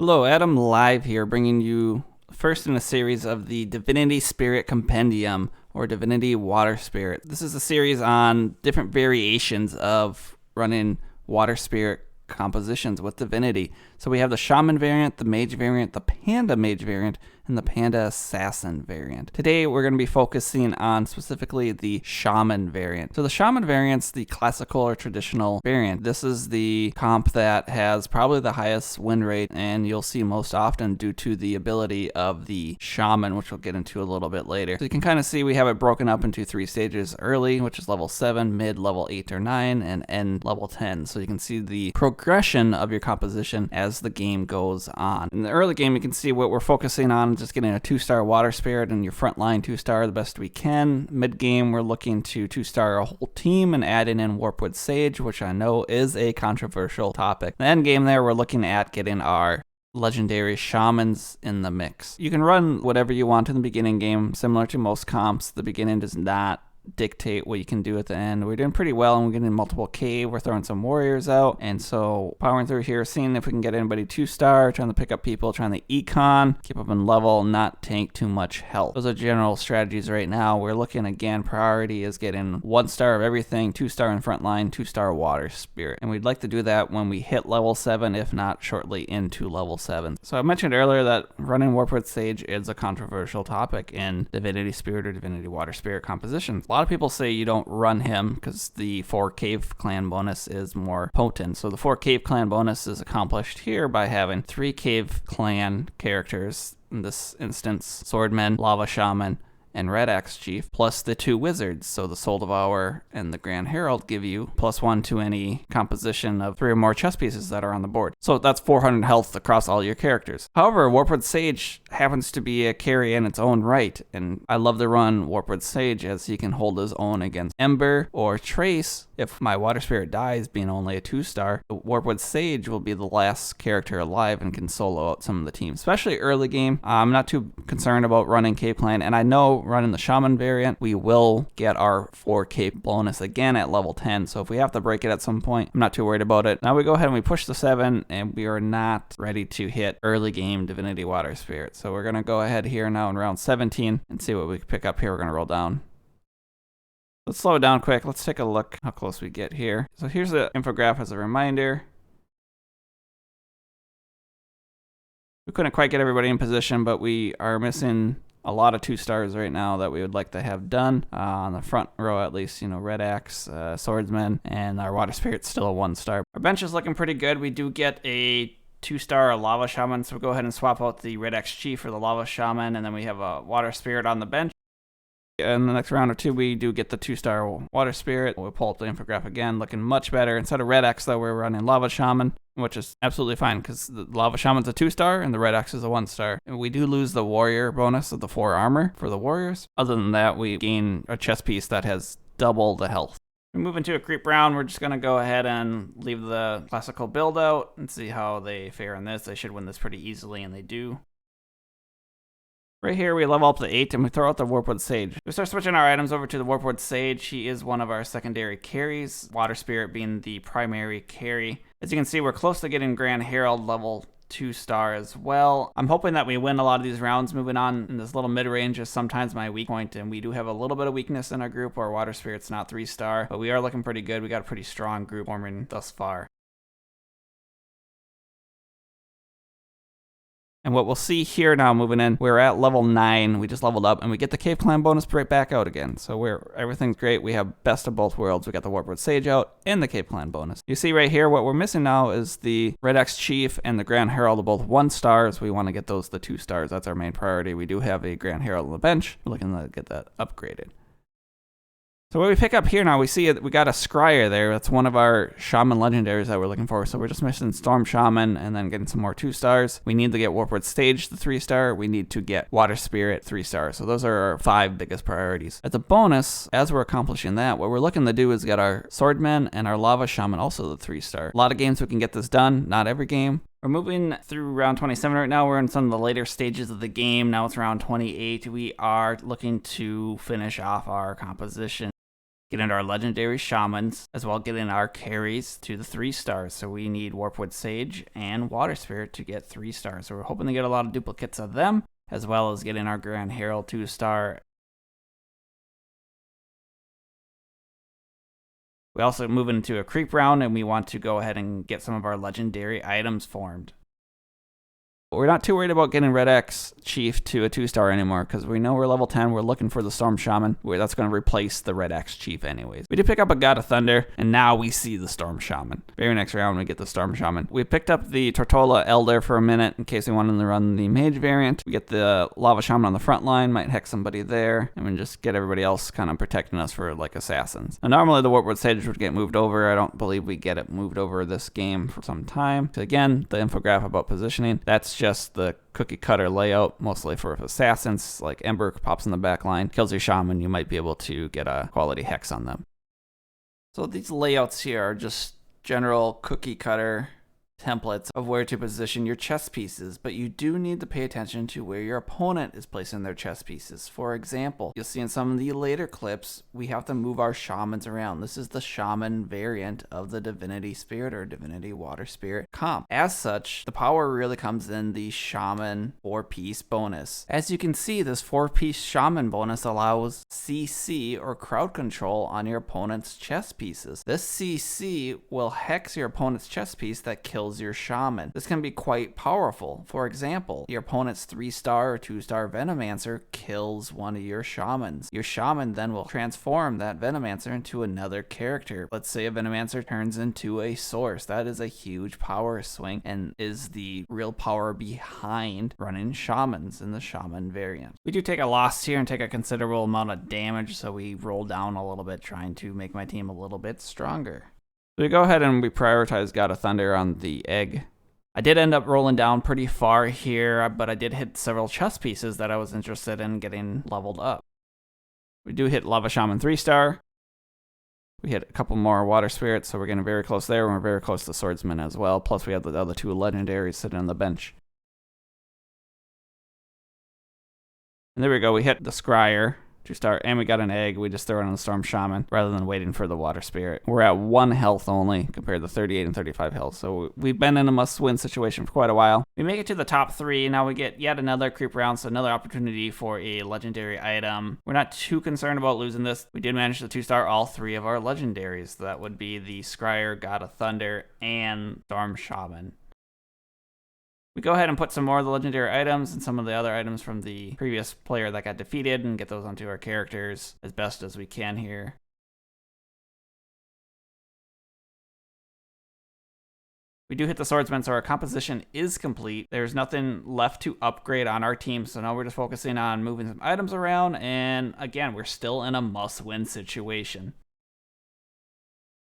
Hello, Adam Live here, bringing you first in a series of the Divinity Spirit Compendium, or Divinity Water Spirit. This is a series on different variations of running Water Spirit compositions with Divinity. So we have the Shaman variant, the Mage variant, the Panda Mage variant, and the Panda Assassin variant. Today we're going to be focusing on specifically the Shaman variant. So the Shaman variant's the classical or traditional variant. This is the comp that has probably the highest win rate, and you'll see most often due to the ability of the Shaman, which we'll get into a little bit later. So you can kind of see we have it broken up into 3 stages: early, which is level 7, mid, level 8 or 9, and end, level 10. So you can see the progression of your composition as the game goes on. In the early game, you can see what we're focusing on, just getting a 2-star Water Spirit and your frontline 2-star the best we can. Mid game, we're looking to 2-star a whole team and adding in Warpwood Sage, which I know is a controversial topic. The end game there, we're looking at getting our legendary Shamans in the mix. You can run whatever you want in the beginning game, similar to most comps. The beginning does not dictate what you can do at the end. We're doing pretty well, and we're getting multiple cave. We're throwing some warriors out, and so powering through here, seeing if we can get anybody 2-star, trying to pick up people, trying to econ, keep up in level, not tank too much health. Those are general strategies right now. We're looking, again, priority is getting 1-star of everything, 2-star in frontline, 2-star Water Spirit, and we'd like to do that when we hit level 7, if not shortly into level 7. So I mentioned earlier that running Warpwood Sage is a controversial topic in Divinity Spirit or Divinity Water Spirit compositions. A lot of people say you don't run him because the 4 cave clan bonus is more potent. So the 4 cave clan bonus is accomplished here by having 3 cave clan characters, in this instance Swordman, Lava Shaman, and Red Axe Chief, plus the 2 wizards. So the Soul Devourer and the Grand Herald give you +1 to any composition of 3 or more chess pieces that are on the board. So that's 400 health across all your characters. However, Warpwood Sage happens to be a carry in its own right, and I love to run Warpwood Sage as he can hold his own against Ember or Trace. If my Water Spirit dies being only a 2-star, Warpwood Sage will be the last character alive and can solo out some of the team, especially early game. I'm not too concerned about running Cave Clan, and I know running the Shaman variant, we will get our 4K bonus again at level 10, so if we have to break it at some point, I'm not too worried about it. Now we go ahead and we push the 7, and we are not ready to hit early game Divinity Water Spirit. So we're going to go ahead here now in round 17 and see what we can pick up here. We're going to roll down. Let's slow it down quick. Let's take a look how close we get here. So here's the infograph as a reminder. We couldn't quite get everybody in position, but we are missing a lot of 2-stars right now that we would like to have done. On the front row at least, Red Axe, Swordsman, and our Water Spirit's still a 1-star. Our bench is looking pretty good. We do get a 2-star Lava Shaman, so we'll go ahead and swap out the Red Axe Chief for the Lava Shaman, and then we have a Water Spirit on the bench. In the next round or 2, we do get the 2-star Water Spirit. We'll pull up the infograph again, looking much better. Instead of Red Axe, though, we're running Lava Shaman, which is absolutely fine because the Lava Shaman's a 2-star and the Red Axe is a 1-star. And we do lose the Warrior bonus of the 4 armor for the Warriors. Other than that, we gain a chess piece that has double the health. We move into a creep round. We're just going to go ahead and leave the classical build out and see how they fare in this. They should win this pretty easily, and they do. Right here, we level up to 8, and we throw out the Warpwood Sage. We start switching our items over to the Warpwood Sage. He is one of our secondary carries, Water Spirit being the primary carry. As you can see, we're close to getting Grand Herald level 2-star as well. I'm hoping that we win a lot of these rounds. Moving on in this little mid-range is sometimes my weak point, and we do have a little bit of weakness in our group where Water Spirit's not 3-star, but we are looking pretty good. We got a pretty strong group forming thus far. And what we'll see here now moving in, we're at level 9, we just leveled up, and we get the Cave Clan bonus right back out again. So everything's great. We have best of both worlds. We got the Warpwood Sage out and the Cave Clan bonus. You see right here, what we're missing now is the Red Axe Chief and the Grand Herald are both 1-stars. We want to get those the 2-stars. That's our main priority. We do have a Grand Herald on the bench. We're looking to get that upgraded. So what we pick up here now, we see we got a Scryer there. That's one of our Shaman legendaries that we're looking for. So we're just missing Storm Shaman and then getting some more 2-stars. We need to get Warpwood Sage, the 3-star. We need to get Water Spirit, 3-star. So those are our 5 biggest priorities. As a bonus, as we're accomplishing that, what we're looking to do is get our Swordman and our Lava Shaman, also the 3-star. A lot of games we can get this done, not every game. We're moving through round 27 right now. We're in some of the later stages of the game. Now it's round 28. We are looking to finish off our composition. Get into our legendary Shamans, as well getting our carries to the 3 stars. So we need Warpwood Sage and Water Spirit to get 3 stars. So we're hoping to get a lot of duplicates of them, as well as getting our Grand Herald 2-star. We also move into a creep round, and we want to go ahead and get some of our legendary items formed. We're not too worried about getting Red X Chief to a 2-star anymore, because we know we're level 10. We're looking for the Storm Shaman, where that's going to replace the Red X Chief anyways. We did pick up a God of Thunder, and now we see the Storm Shaman. Very next round, we get the Storm Shaman. We picked up the Tortola Elder for a minute, in case we wanted to run the Mage variant. We get the Lava Shaman on the front line, might hex somebody there, and we just get everybody else kind of protecting us for, like, assassins. Now, normally the Warpwood Sage would get moved over. I don't believe we get it moved over this game for some time. So again, the infograph about positioning, that's just the cookie cutter layout, mostly for assassins. Like Ember pops in the back line, kills your shaman, you might be able to get a quality hex on them. So these layouts here are just general cookie cutter templates of where to position your chess pieces, but you do need to pay attention to where your opponent is placing their chess pieces. For example, you'll see in some of the later clips, we have to move our shamans around. This is the shaman variant of the Divinity Spirit or Divinity Water Spirit comp. As such, the power really comes in the shaman 4-piece bonus. As you can see, this 4-piece shaman bonus allows CC or crowd control on your opponent's chess pieces. This CC will hex your opponent's chess piece that kills your shaman. This can be quite powerful. For example, your opponent's 3-star or 2-star Venomancer kills one of your shamans. Your shaman then will transform that Venomancer into another character. Let's say a Venomancer turns into a source. That is a huge power swing and is the real power behind running shamans in the shaman variant. We do take a loss here and take a considerable amount of damage, so we roll down a little bit, trying to make my team a little bit stronger. So we go ahead and we prioritize God of Thunder on the egg. I did end up rolling down pretty far here, but I did hit several chess pieces that I was interested in getting leveled up. We do hit Lava Shaman 3-star. We hit a couple more Water Spirits, so we're getting very close there, and we're very close to Swordsman as well. Plus we have the other 2 legendaries sitting on the bench. And there we go, we hit the Scryer 2-star, and we got an egg. We just throw it on the Storm Shaman rather than waiting for the Water Spirit. We're at 1 health only compared to 38 and 35 health, so we've been in a must-win situation for quite a while. We make it to the top 3. Now we get yet another creep round, so another opportunity for a legendary item. We're not too concerned about losing this. We did manage to 2-star all 3 of our legendaries. So that would be the Scryer, God of Thunder, and Storm Shaman. We go ahead and put some more of the legendary items and some of the other items from the previous player that got defeated and get those onto our characters as best as we can here. We do hit the Swordsman, so our composition is complete. There's nothing left to upgrade on our team, so now we're just focusing on moving some items around, and again, we're still in a must-win situation.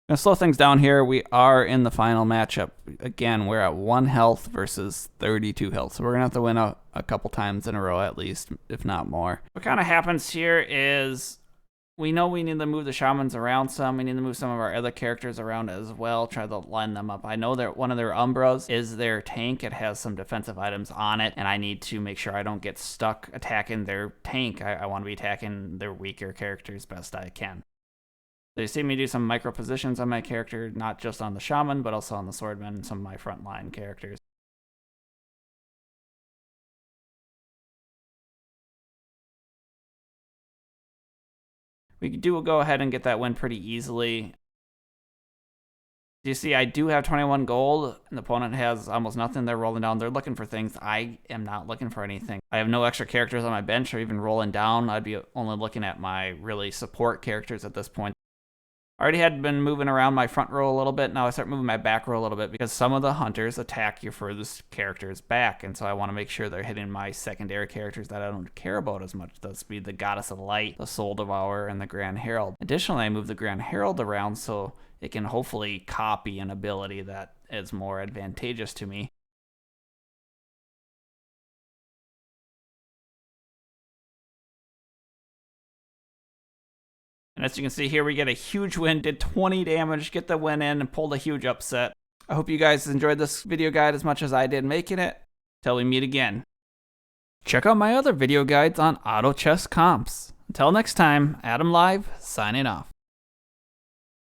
Gonna slow things down here. We are in the final matchup. Again, we're at 1 health versus 32 health. So we're gonna have to win a couple times in a row at least, if not more. What kind of happens here is we know we need to move the shamans around some. We need to move some of our other characters around as well, try to line them up. I know that one of their Umbras is their tank. It has some defensive items on it, and I need to make sure I don't get stuck attacking their tank. I want to be attacking their weaker characters best I can. So you see me do some micro positions on my character, not just on the shaman, but also on the swordman and some of my frontline characters. We do go ahead and get that win pretty easily. You see, I do have 21 gold, and the opponent has almost nothing. They're rolling down. They're looking for things. I am not looking for anything. I have no extra characters on my bench or even rolling down. I'd be only looking at my really support characters at this point. I already had been moving around my front row a little bit. Now I start moving my back row a little bit because some of the hunters attack your furthest characters back. And so I want to make sure they're hitting my secondary characters that I don't care about as much. Those be the Goddess of Light, the Soul Devourer, and the Grand Herald. Additionally, I move the Grand Herald around so it can hopefully copy an ability that is more advantageous to me. And as you can see here, we get a huge win, did 20 damage, get the win in, and pulled a huge upset. I hope you guys enjoyed this video guide as much as I did making it. Till we meet again. Check out my other video guides on auto chess comps. Until next time, Adam Live, signing off.